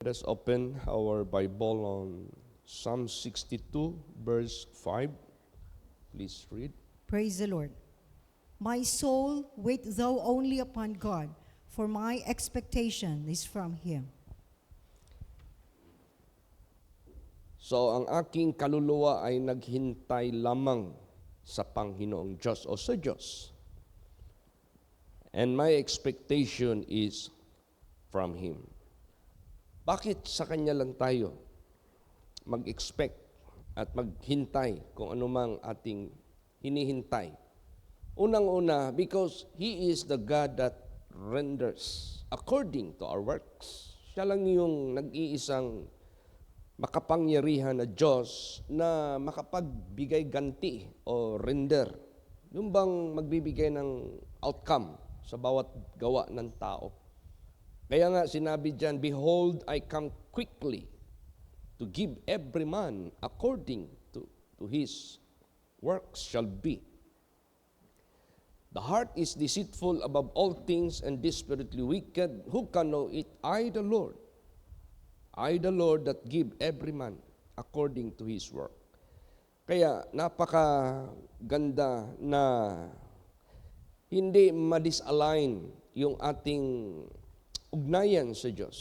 Let us open our Bible on Psalm 62, verse 5. Please read. Praise the Lord. My soul, wait thou only upon God, for my expectation is from Him. So, ang aking kaluluwa ay naghintay lamang sa Panginoong Diyos o sa Diyos. And my expectation is from Him. Bakit sa Kanya lang tayo mag-expect at maghintay kung anumang ating hinihintay? Unang-una, because He is the God that renders according to our works. Siya lang yung nag-iisang makapangyarihan na Diyos na makapagbigay ganti o render. Yung bang magbibigay ng outcome sa bawat gawa ng tao. Kaya nga sinabi diyan, behold, I come quickly to give every man according to his works shall be. The heart is deceitful above all things and desperately wicked. Who can know it? I, the Lord. I, the Lord, that give every man according to his work. Kaya napakaganda na hindi ma-disalign yung ating ugnayan sa Diyos.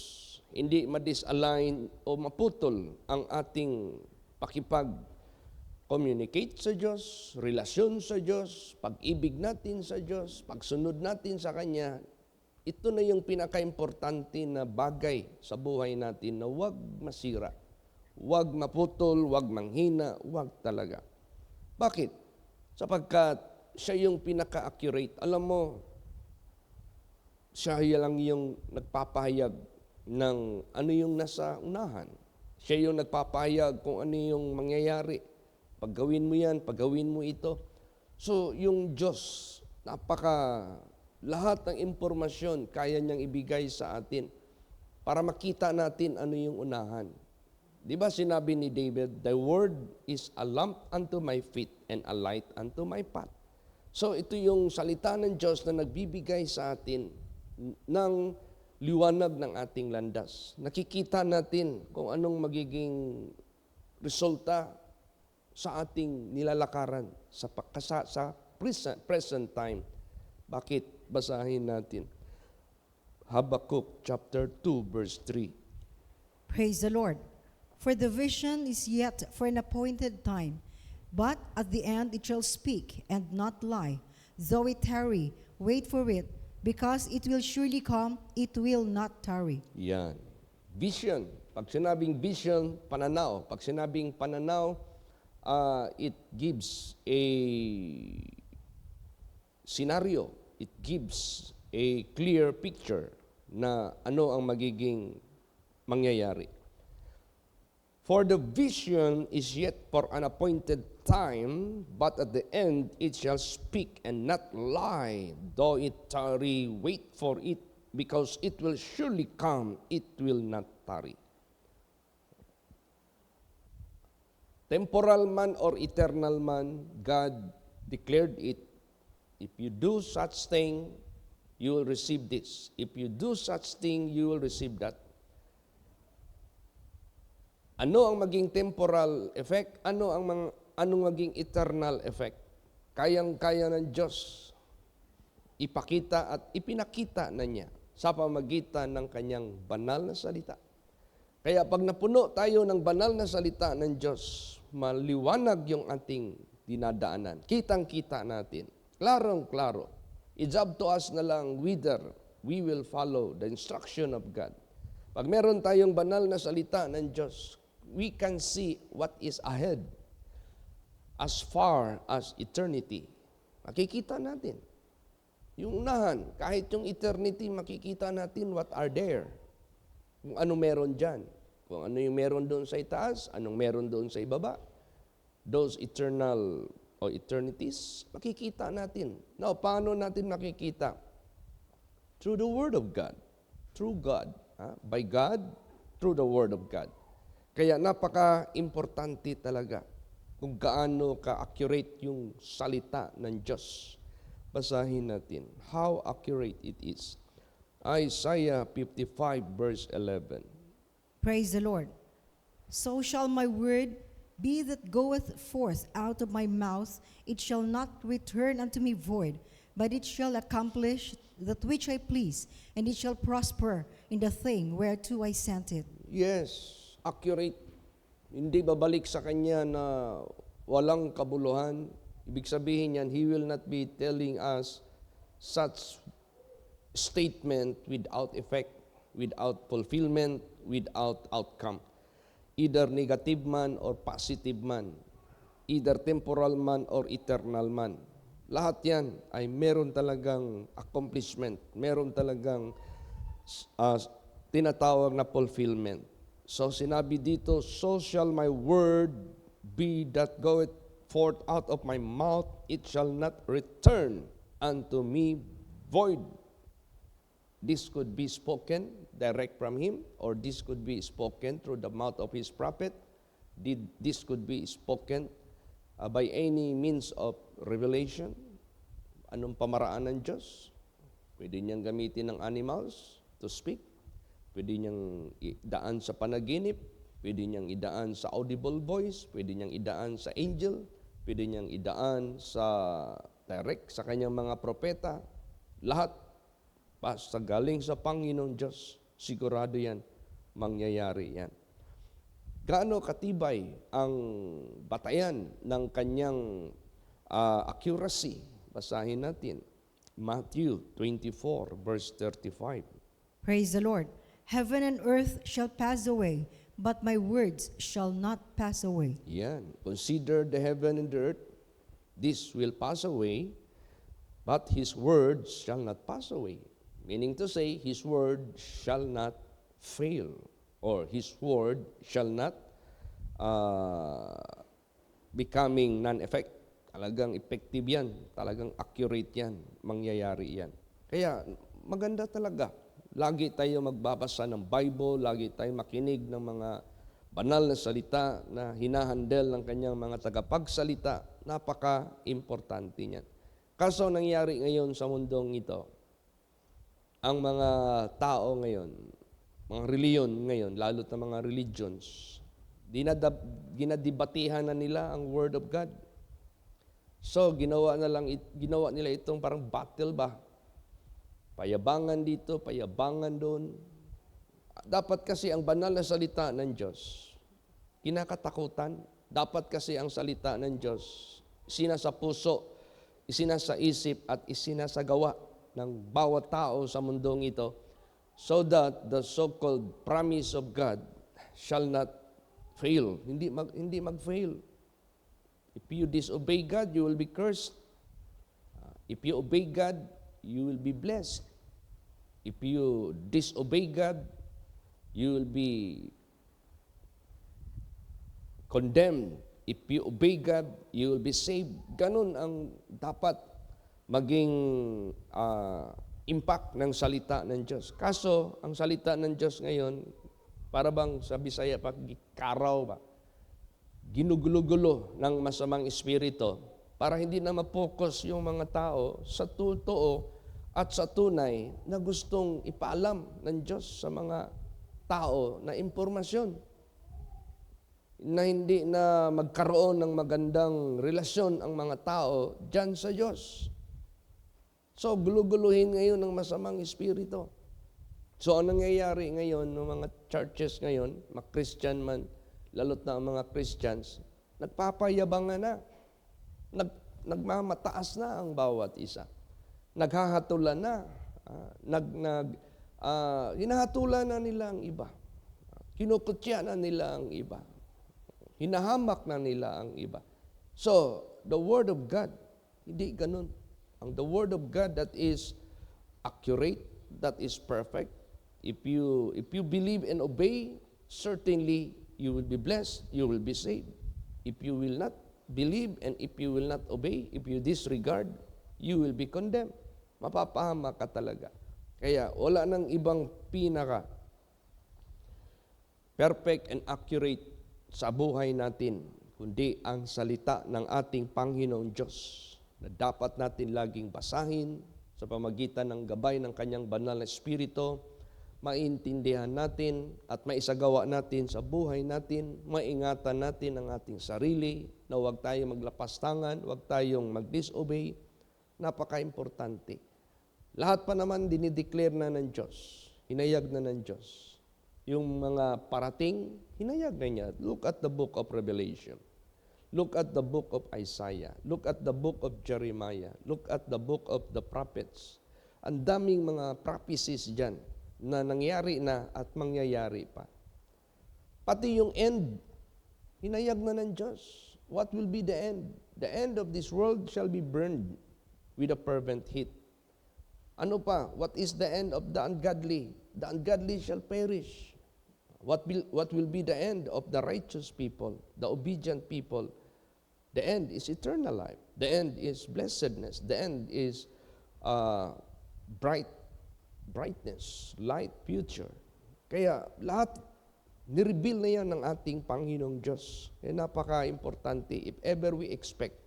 Hindi ma-disalign o maputol ang ating pakipag-communicate sa Diyos, relasyon sa Diyos, pag-ibig natin sa Diyos, pagsunod natin sa Kanya. Ito na yung pinaka-importante na bagay sa buhay natin na huwag masira, huwag maputol, huwag manghina, huwag talaga. Bakit? Sapagkat siya yung pinaka-accurate. Alam mo, siya lang yung nagpapahayag ng ano yung nasa unahan. Siya yung nagpapahayag kung ano yung mangyayari. Paggawin mo yan, paggawin mo ito. So, yung Diyos, lahat ng impormasyon kaya niyang ibigay sa atin para makita natin ano yung unahan. Di ba sinabi ni David, "The word is a lamp unto my feet and a light unto my path." So, ito yung salita ng Diyos na nagbibigay sa atin ng liwanag ng ating landas. Nakikita natin kung anong magiging resulta sa ating nilalakaran sa present time. Bakit? Basahin natin. Habakkuk chapter 2 verse 3. Praise the Lord. For the vision is yet for an appointed time, but at the end it shall speak and not lie. Though it tarry, wait for it, because it will surely come, it will not tarry. Yan. Vision. Pag sinabing vision, pananaw. Pag sinabing pananaw, it gives a scenario. It gives a clear picture na ano ang magiging mangyayari. For the vision is yet for an appointed time, but at the end it shall speak and not lie. Though it tarry, wait for it, because it will surely come, it will not tarry. Temporal man or eternal man, God declared it. If you do such thing, you will receive this. If you do such thing, you will receive that. Ano ang maging temporal effect? Anong maging eternal effect? Kayang-kaya ng Diyos ipakita at ipinakita na niya sa pamagitan ng kanyang banal na salita. Kaya pag napuno tayo ng banal na salita ng Diyos, maliwanag yung ating dinadaanan. Kitang-kita natin. Klarong-klaro. It's up to us na lang whether we will follow the instruction of God. Pag meron tayong banal na salita ng Diyos, we can see what is ahead as far as eternity. Makikita natin. Yung unahan, kahit yung eternity, makikita natin what are there. Kung ano meron dyan. Kung ano yung meron doon sa itaas, anong meron doon sa ibaba. Those eternal or eternities, makikita natin. Now, paano natin makikita? Through the Word of God. Through God. By God, through the Word of God. Kaya napaka-importante talaga kung gaano ka-accurate yung salita ng Diyos. Basahin natin how accurate it is. Isaiah 55 verse 11. Praise the Lord. So shall my word be that goeth forth out of my mouth, it shall not return unto me void, but it shall accomplish that which I please, and it shall prosper in the thing whereto I sent it. Yes, accurate. Hindi babalik sa kanya na walang kabuluhan. Ibig sabihin yan, He will not be telling us such statement without effect, without fulfillment, without outcome. Either negative man or positive man. Either temporal man or eternal man. Lahat yan ay meron talagang accomplishment. Meron talagang tinatawag na fulfillment. So sinabi dito, so shall my word be that goeth forth out of my mouth, it shall not return unto me void. This could be spoken direct from him, or this could be spoken through the mouth of his prophet. This could be spoken by any means of revelation. Anong pamaraan ng Diyos? Pwede niyang gamitin ng animals to speak. Pwede niyang idaan sa panaginip, pwede niyang idaan sa audible voice, pwede niyang idaan sa angel, pwede niyang idaan sa direct sa kanyang mga propeta. Lahat basta galing sa Panginoon Diyos, sigurado yan, mangyayari yan. Gaano katibay ang batayan ng kanyang accuracy? Basahin natin. Matthew 24, verse 35. Praise the Lord. Heaven and earth shall pass away, but my words shall not pass away. Yan. Consider the heaven and the earth. This will pass away, but His words shall not pass away. Meaning to say, His word shall not fail, or His word shall not becoming non-effect. Talagang effective yan, talagang accurate yan, mangyayari yan. Kaya maganda talaga. Lagi tayo magbabasa ng Bible, lagi tayo makinig ng mga banal na salita na hinahandle ng kanyang mga tagapagsalita. Napaka-importante niyan. Kaso nangyari ngayon sa mundong ito, ang mga tao ngayon, mga reliyon ngayon, lalo na mga religions, ginadibatihan na nila ang Word of God. So, ginawa nila itong parang battle ba? Payabangan dito, payabangan doon. Dapat kasi ang banal na salita ng Diyos, kinakatakutan. Dapat kasi ang salita ng Diyos, isinasa puso, isinasa isip, at isinasagawa ng bawat tao sa mundong ito, so that the so-called promise of God shall not fail. Hindi mag-fail. If you disobey God, you will be cursed. If you obey God, you will be blessed. If you disobey God, you will be condemned. If you obey God, you will be saved. Ganun ang dapat maging impact ng salita ng Diyos. Kaso, ang salita ng Diyos ngayon, para bang sa Bisaya, karaw ba? Ginugulo-gulo ng masamang espiritu para hindi na ma-focus yung mga tao sa totoo at sa tunay na gustong ipaalam ng Diyos sa mga tao na impormasyon, na hindi na magkaroon ng magandang relasyon ang mga tao dyan sa Diyos. So, guluguluhin ngayon ng masamang espiritu. So, ang nangyayari ngayon ng mga churches ngayon, mga Christian man, lalo't na ang mga Christians, nagpapayabangan na. Nagmamataas na ang bawat isa. Naghahatulan na. Hinahatulan na nila ang iba. Kinukutya na nila ang iba. Hinahamak na nila ang iba. So, the Word of God, hindi ganun. The Word of God that is accurate, that is perfect. If you believe and obey, certainly you will be blessed, you will be saved. If you will not believe and if you will not obey, if you disregard, you will be condemned. Mapapahamak ka talaga. Kaya wala nang ibang pinaka perfect and accurate sa buhay natin, kundi ang salita ng ating Panginoong Diyos na dapat natin laging basahin sa pamagitan ng gabay ng Kanyang banal na Espiritu, maintindihan natin at maisagawa natin sa buhay natin, maingatan natin ang ating sarili, na huwag tayong maglapastangan, huwag tayong mag-disobey. Napaka-importante. Lahat pa naman dinideclare na ng Diyos, hinayag na ng Diyos. Yung mga parating, hinayag na niya. Look at the book of Revelation. Look at the book of Isaiah. Look at the book of Jeremiah. Look at the book of the prophets. Ang daming mga prophecies dyan na nangyari na at mangyayari pa. Pati yung end, hinayag na ng Diyos. What will be the end? The end of this world shall be burned with a fervent heat. Ano pa? What is the end of the ungodly? The ungodly shall perish. What will be the end of the righteous people, the obedient people? The end is eternal life. The end is blessedness. The end is brightness, light, future. Kaya lahat, nireveal na yan ng ating Panginoong Diyos. Kaya napaka-importante, if ever we expect,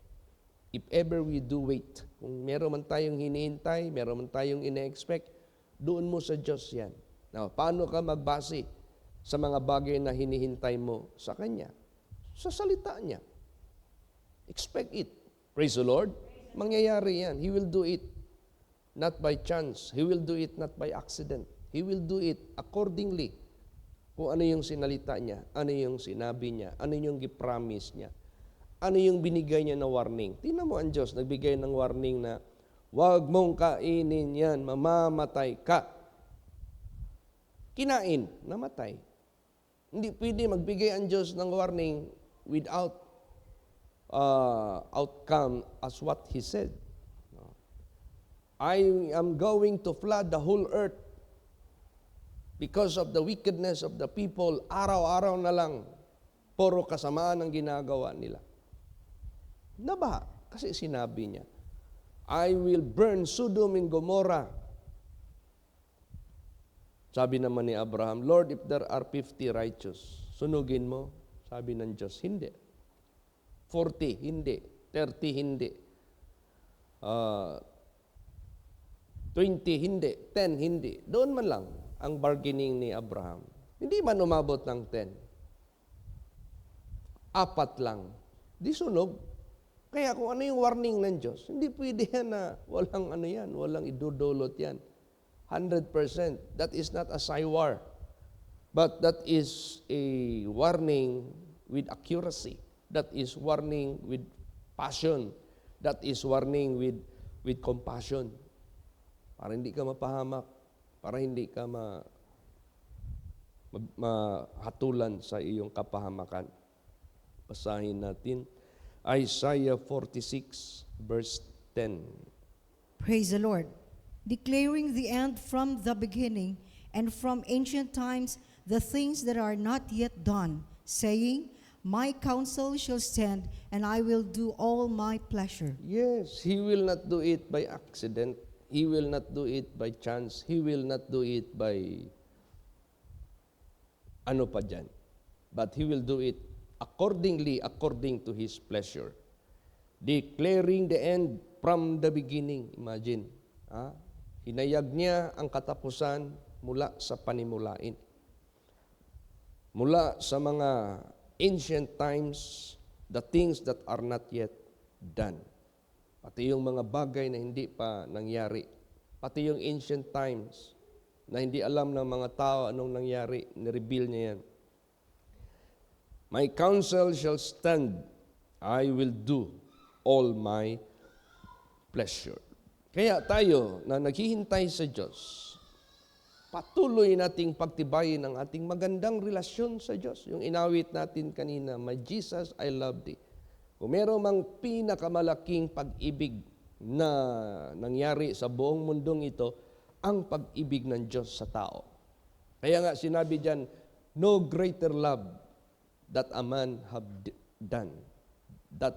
if ever we do wait, kung meron man tayong hinihintay, meron man tayong ine-expect, doon mo sa Diyos yan. Now, paano ka magbase sa mga bagay na hinihintay mo sa Kanya? Sa salita niya. Expect it. Praise the Lord. Mangyayari yan. He will do it. Not by chance. He will do it not by accident. He will do it accordingly. Kung ano yung sinalita niya, ano yung sinabi niya, ano yung gipromise niya, ano yung binigay niya na warning. Tingnan mo ang Diyos, nagbigay ng warning na, huwag mong kainin yan, mamamatay ka. Kinain, namatay. Hindi pwede magbigay ang Diyos ng warning without outcome as what He said. I am going to flood the whole earth because of the wickedness of the people. Araw-araw na lang, puro kasamaan ang ginagawa nila. Nabaha, kasi sinabi niya, I will burn Sodom and Gomorrah. Sabi naman ni Abraham, Lord, if there are 50 righteous, sunugin mo? Sabi ng Diyos, hindi. 40, hindi. 30, hindi. 20, hindi. 10, hindi. Doon man lang ang bargaining ni Abraham. Hindi man umabot ng 10. 4 lang. Di sunog. Kaya kung ano yung warning ng Diyos, hindi pwede yan na walang ano yan, walang idudulot yan. 100%. That is not a saywar. But that is a warning with accuracy. That is warning with passion. That is warning with compassion. Para hindi ka mapahamak, para hindi ka mahatulan sa iyong kapahamakan. Basahin natin Isaiah 46 verse 10. Praise the Lord. Declaring the end from the beginning, and from ancient times the things that are not yet done, saying, My counsel shall stand, and I will do all my pleasure. Yes, He will not do it by accident. He will not do it by chance. He will not do it by ano pa dyan. But He will do it according to His pleasure. Declaring the end from the beginning. Imagine, hinayag niya ang katapusan mula sa panimulain. Mula sa mga ancient times, the things that are not yet done. Pati yung mga bagay na hindi pa nangyari. Pati yung ancient times na hindi alam ng mga tao anong nangyari, nireveal niya yan. My counsel shall stand, I will do all my pleasure. Kaya tayo na naghihintay sa Diyos, patuloy nating pagtibayin ang ating magandang relasyon sa Diyos. Yung inawit natin kanina, My Jesus, I love thee. Kung meron mang pinakamalaking pag-ibig na nangyari sa buong mundong ito, ang pag-ibig ng Diyos sa tao. Kaya nga sinabi diyan, no greater love that a man have done, that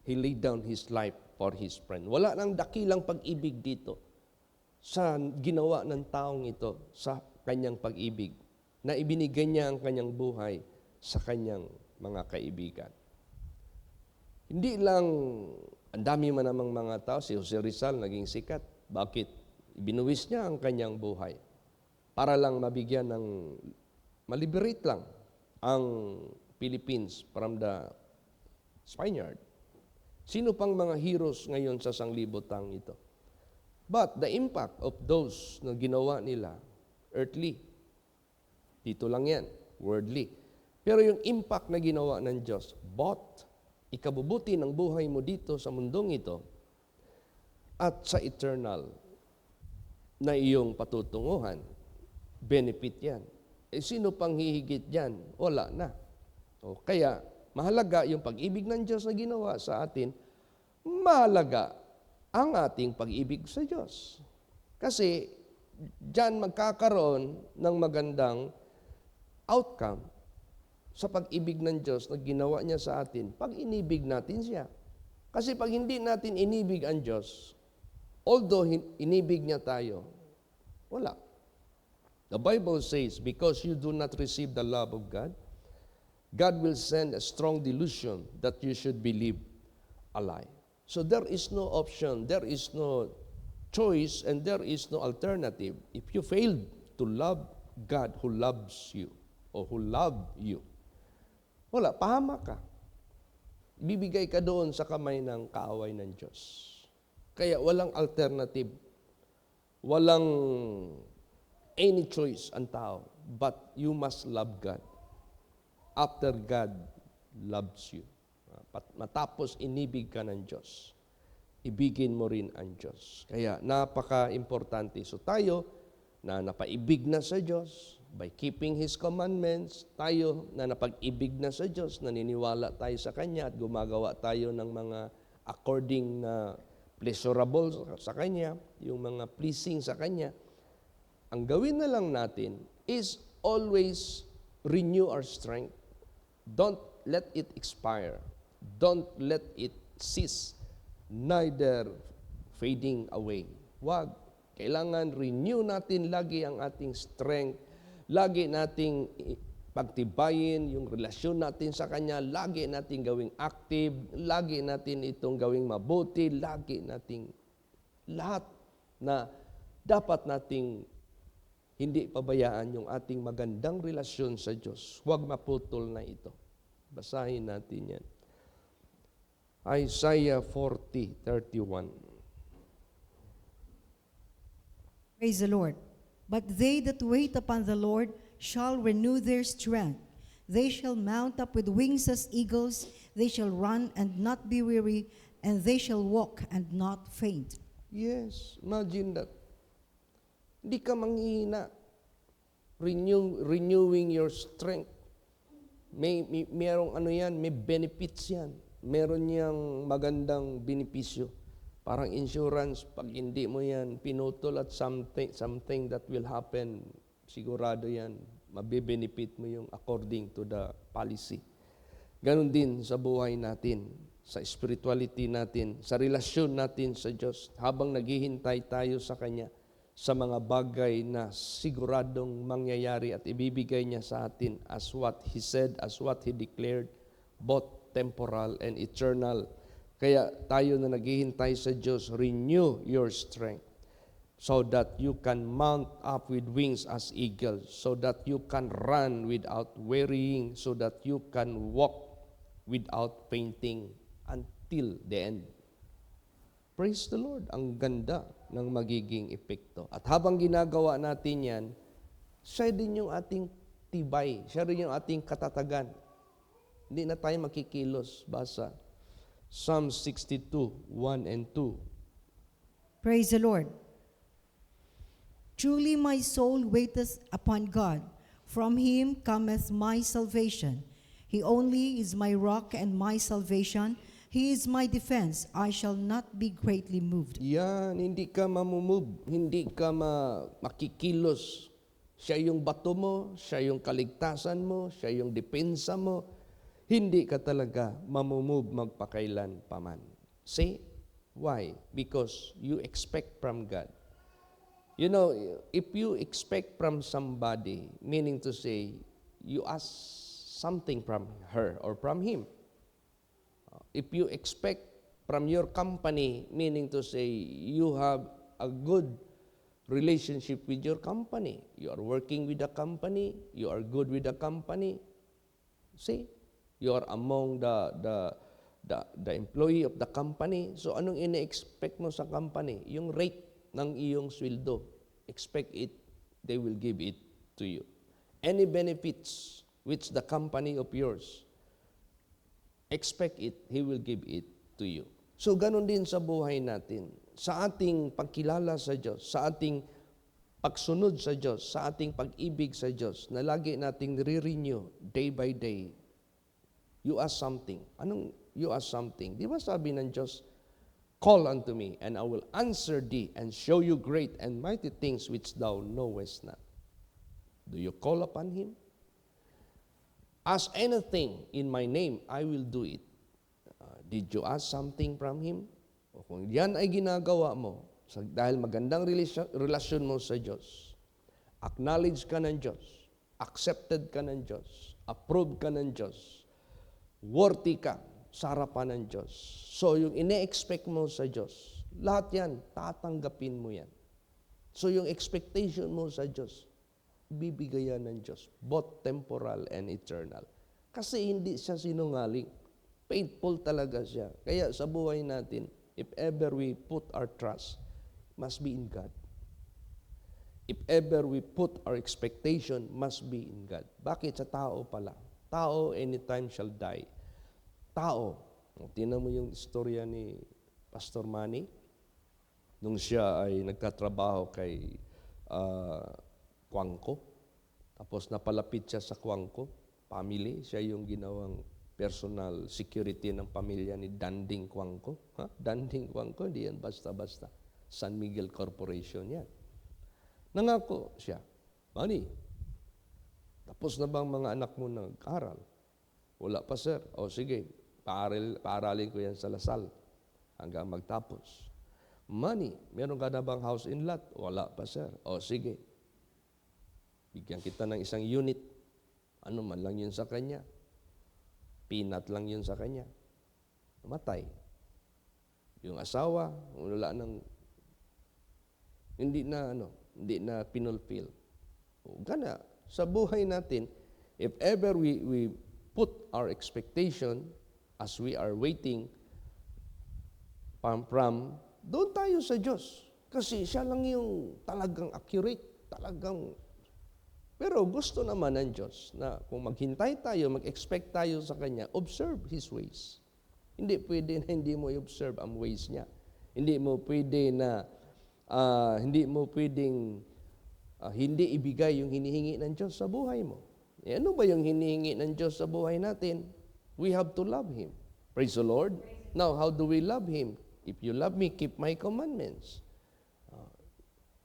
he laid down his life for his friend. Wala nang dakilang pag-ibig dito sa ginawa ng taong ito sa kanyang pag-ibig, na ibinigay niya ang kanyang buhay sa kanyang mga kaibigan. Hindi lang, ang dami man namang mga tao, si Jose Rizal naging sikat. Bakit? Ibinuwis niya ang kanyang buhay. para lang mabigyan ng maliberate lang ang Philippines from the Spaniard. Sino pang mga heroes ngayon sa sanglibotang ito? But the impact of those na ginawa nila, earthly, dito lang yan, worldly. Pero yung impact na ginawa ng Diyos, both ikabubuti ng buhay mo dito sa mundong ito at sa eternal na iyong patutunguhan, benefit yan. Sino pang hihigit yan? Wala na. Kaya, mahalaga yung pag-ibig ng Diyos na ginawa sa atin, mahalaga ang ating pag-ibig sa Diyos. Kasi, diyan magkakaroon ng magandang outcome sa pag-ibig ng Diyos na ginawa niya sa atin pag inibig natin siya. Kasi pag hindi natin inibig ang Diyos, although inibig niya tayo, wala. The Bible says, because you do not receive the love of God, God will send a strong delusion that you should believe a lie. So there is no option, there is no choice, and there is no alternative. If you fail to love God who loves you, o who loved you, wala, pahamak ka. Bibigay ka doon sa kamay ng kaaway ng Diyos. Kaya walang alternative, walang any choice ang tao, but you must love God after God loves you. Matapos inibig ka ng Diyos, ibigin mo rin ang Diyos. Kaya napaka-importante. So tayo na napaibig na sa Diyos, by keeping His commandments, tayo na napag-ibig na sa Diyos, naniniwala tayo sa Kanya at gumagawa tayo ng mga according na pleasurable sa Kanya, yung mga pleasing sa Kanya, ang gawin na lang natin is always renew our strength. Don't let it expire. Don't let it cease. Neither fading away. Wag. Kailangan renew natin lagi ang ating strength. Lagi nating pagtibayin yung relasyon natin sa Kanya. Lagi nating gawing active. Lagi natin itong gawing mabuti. Lagi nating lahat na dapat nating hindi pabayaan yung ating magandang relasyon sa Diyos. Huwag maputol na ito. Basahin natin yan. Isaiah 40:31. Praise the Lord. But they that wait upon the Lord shall renew their strength. They shall mount up with wings as eagles. They shall run and not be weary, and they shall walk and not faint. Yes, imagine that. Hindi ka manghihina. Renewing your strength. Merong ano yan, may benefits yan. Meron niyang magandang benepisyo. Parang insurance, pag hindi mo yan pinutol at something that will happen, sigurado yan, mabibenefit mo yung according to the policy. Ganon din sa buhay natin, sa spirituality natin, sa relasyon natin sa Diyos, habang naghihintay tayo sa Kanya, sa mga bagay na siguradong mangyayari at ibibigay niya sa atin as what He said, as what He declared, both temporal and eternal. Kaya tayo na naghihintay sa Diyos, renew your strength so that you can mount up with wings as eagles, so that you can run without wearying, so that you can walk without fainting until the end. Praise the Lord. Ang ganda ng magiging epekto. At habang ginagawa natin yan, siya din yung ating tibay. Siya rin yung ating katatagan. Hindi na tayo makikilos. Basa. Psalm 62:1 and 2. Praise the Lord. Truly my soul waiteth upon God. From Him cometh my salvation. He only is my rock and my salvation. He is my defense. I shall not be greatly moved. Yan, hindi ka mamumove, hindi ka makikilos. Siya yung bato mo, siya yung kaligtasan mo, siya yung depensa mo. Hindi ka talaga mamumove magpakailan paman. See? Why? Because you expect from God. You know, if you expect from somebody, meaning to say, you ask something from her or from him. If you expect from your company, meaning to say, you have a good relationship with your company. You are working with the company, you are good with the company. See, you are among the employee of the company. So anong ine-expect mo sa company? Yung rate ng iyong sweldo. Expect it, they will give it to you. Any benefits which the company of yours, expect it, He will give it to you. So ganun din sa buhay natin. Sa ating pagkilala sa Diyos, sa ating pagsunod sa Diyos, sa ating pag-ibig sa Diyos, na lagi nating nire-renew day by day, you ask something. Anong you ask something? Di ba sabi ng Diyos, call unto me, and I will answer thee, and show you great and mighty things which thou knowest not. Do you call upon Him? Ask anything in my name, I will do it. Did you ask something from Him? O kung yan ay ginagawa mo, dahil magandang relasyon mo sa Diyos, acknowledge ka ng Diyos, accepted ka ng Diyos, approved ka ng Diyos, worthy ka sa harapan ng Diyos. So yung ine-expect mo sa Diyos, lahat yan, tatanggapin mo yan. So yung expectation mo sa Diyos, bibigayan ng Diyos, both temporal and eternal. Kasi hindi siya sinungaling. Faithful talaga siya. Kaya sa buhay natin, if ever we put our trust, must be in God. If ever we put our expectation, must be in God. Bakit? Sa tao pala. Tao, anytime shall die. Tao. Tingnan mo yung istorya ni Pastor Manny, nung siya ay nagtatrabaho kay Kwangko. Tapos napalapit siya sa Kwangko family. Siya yung ginawang personal security ng pamilya ni Danding Kwangko. Danding Kwangko, hindi yan basta-basta. San Miguel Corporation yan. Nangako siya, Manny, tapos na bang mga anak mo nag-aral? Wala pa, sir. O sige, paaralin ko yan sa Lasal hanggang magtapos. Manny, meron ka na bang house in lot? Wala pa, sir. O sige, bigyan kita ng isang unit. Ano man lang yun sa kanya. Peanut lang yun sa kanya. Namatay. Yung asawa, wala nang, hindi na pinulfill. Gana, sa buhay natin, if ever we put our expectation as we are waiting from doon tayo sa Diyos. Kasi siya lang yung talagang accurate, talagang. Pero gusto naman ng Diyos na kung maghintay tayo, mag-expect tayo sa Kanya, observe His ways. Hindi pwede na hindi mo i-observe ang ways niya. Hindi mo pwede na, hindi mo pwedeng hindi ibigay yung hinihingi ng Diyos sa buhay mo. Ano ba yung hinihingi ng Diyos sa buhay natin? We have to love Him. Praise the Lord. Now, how do we love Him? If you love me, keep my commandments.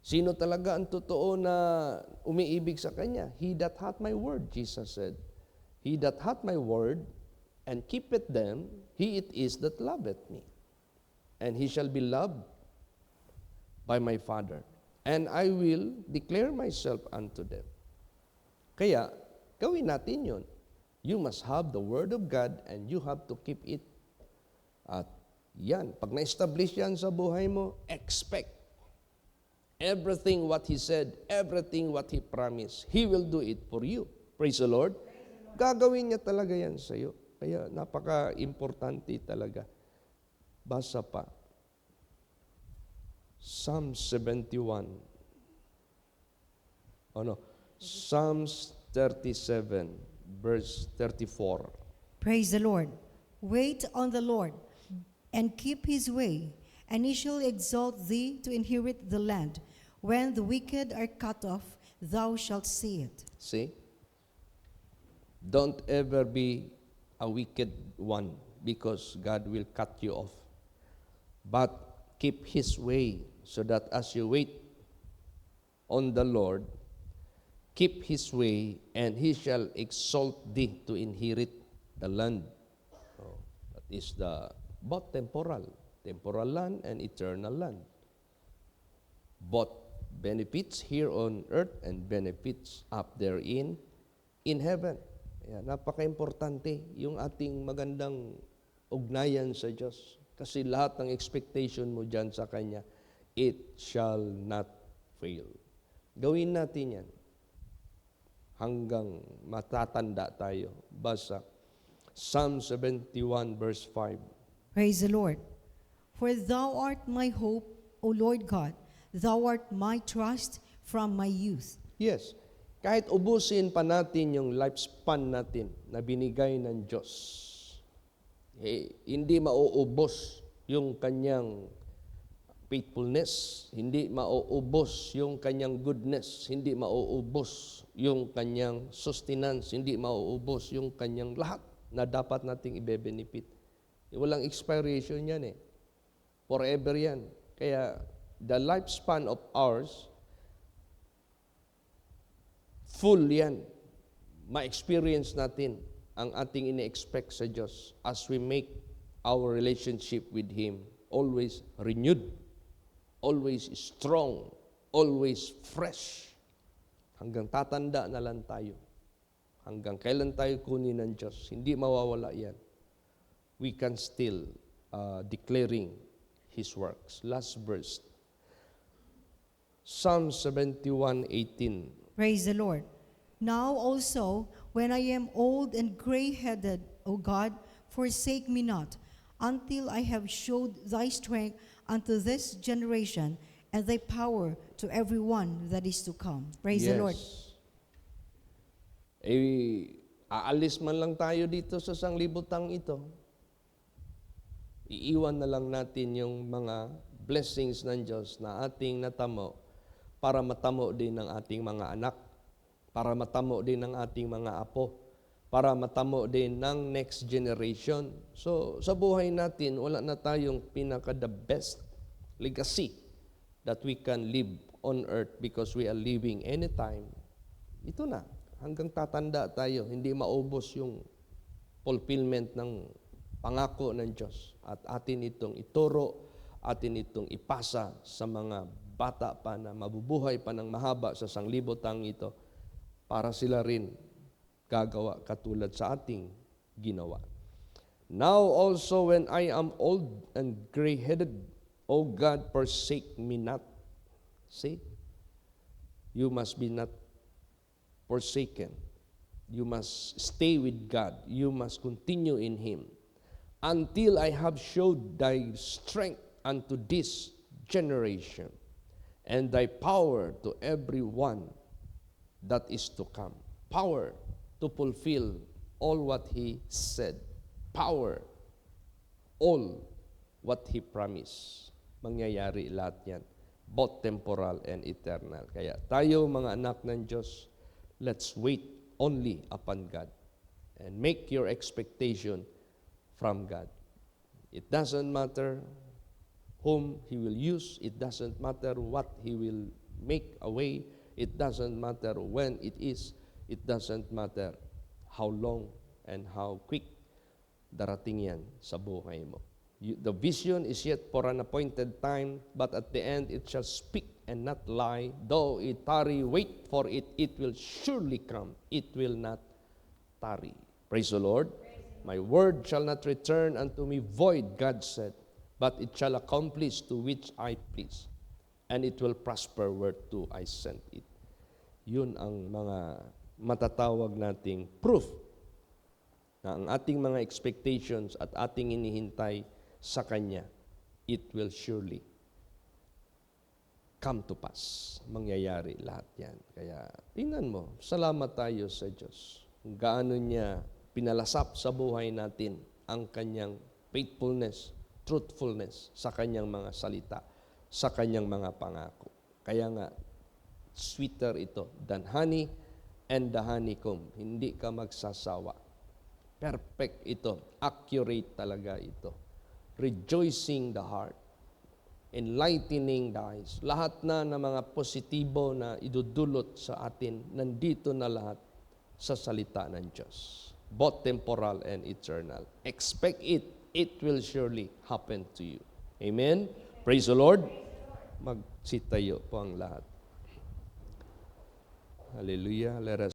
Sino talaga ang totoo na umiibig sa Kanya? He that hath my word, Jesus said. He that hath my word and keepeth them, he it is that loveth me. And he shall be loved by my Father. And I will declare myself unto them. Kaya, gawin natin yun. You must have the word of God and you have to keep it. At yan, pag na-establish yan sa buhay mo, expect everything what He said, everything what He promised, He will do it for you. Praise the Lord. Gagawin niya talaga yan sa iyo. Kaya napaka-importante talaga. Basa pa. Psalm 71. Psalms 37, verse 34. Praise the Lord. Wait on the Lord and keep His way, and He shall exalt thee to inherit the land. When the wicked are cut off, thou shalt see it. See? Don't ever be a wicked one because God will cut you off. But keep His way so that as you wait on the Lord, keep His way and He shall exalt thee to inherit the land. Oh, that is the both temporal land and eternal land. Both benefits here on earth and benefits up there in heaven. Kaya napaka-importante yung ating magandang ugnayan sa Diyos. Kasi lahat ng expectation mo dyan sa Kanya, it shall not fail. Gawin natin yan hanggang matatanda tayo. Basa Psalm 71 verse 5. Praise the Lord. For thou art my hope, O Lord God. Thou art my trust from my youth. Yes, kahit ubusin pa natin yung lifespan natin na binigay ng Diyos, hindi mauubos yung kanyang faithfulness, hindi mauubos yung kanyang goodness, hindi mauubos yung kanyang sustenance, hindi mauubos yung kanyang lahat na dapat nating ibe-benefit. Walang expiration yan eh. Forever yan. Kaya the lifespan of ours, full yan. Ma-experience natin ang ating ine-expect sa Diyos as we make our relationship with Him always renewed, always strong, always fresh. Hanggang tatanda na lang tayo. Hanggang kailan tayo kunin ng Diyos, hindi mawawala yan. We can still declaring His works. Last verse. Psalm 71:18. Praise the Lord. Now also, when I am old and gray-headed, O God, forsake me not, until I have showed thy strength unto this generation, and thy power to every one that is to come. Praise the Lord. Aalis man lang tayo dito sa sanglibutang ito. Iiwan na lang natin yung mga blessings ng Diyos na ating natamo para matamo din ng ating mga anak, para matamo din ng ating mga apo, para matamo din ng next generation. So, sa buhay natin, wala na tayong the best legacy that we can live on earth because we are living anytime. Ito na, hanggang tatanda tayo, hindi maubos yung fulfillment ng pangako ng Diyos. At atin itong ituro, atin itong ipasa sa mga bata pa na mabubuhay pa ng mahaba sa sanglibotang ito para sila rin gagawa katulad sa ating ginawa. Now also when I am old and gray-headed, O God, forsake me not. See? You must be not forsaken. You must stay with God. You must continue in Him until I have showed thy strength unto this generation and thy power to every one that is to come. Power to fulfill all what He said. Power, all what He promised. Mangyayari lahat yan, both temporal and eternal. Kaya tayo mga anak ng Diyos, let's wait only upon God and make your expectation from God. It doesn't matter whom He will use. It doesn't matter what He will make a way. It doesn't matter when it is. It doesn't matter how long and how quick darating yan sa buhay mo. The vision is yet for an appointed time, but at the end it shall speak and not lie. Though it tarry, wait for it. It will surely come. It will not tarry. Praise the Lord. My word shall not return unto me void, God said, but it shall accomplish to which I please, and it will prosper whereto I sent it. Yun ang mga matatawag nating proof na ang ating mga expectations at ating inihintay sa Kanya, it will surely come to pass. Mangyayari lahat yan. Kaya tingnan mo, salamat tayo sa Diyos. Kung gaano niya pinalasap sa buhay natin ang Kanyang faithfulness, truthfulness sa Kanyang mga salita, sa Kanyang mga pangako. Kaya nga, sweeter ito than honey and the honeycomb. Hindi ka magsasawa. Perfect ito. Accurate talaga ito. Rejoicing the heart. Enlightening the eyes. Lahat na ng mga positibo na idudulot sa atin, nandito na lahat sa salita ng Diyos. Both temporal and eternal. Expect it. It will surely happen to you. Amen? Praise the Lord. Magsitayo po ang lahat. Hallelujah. Let us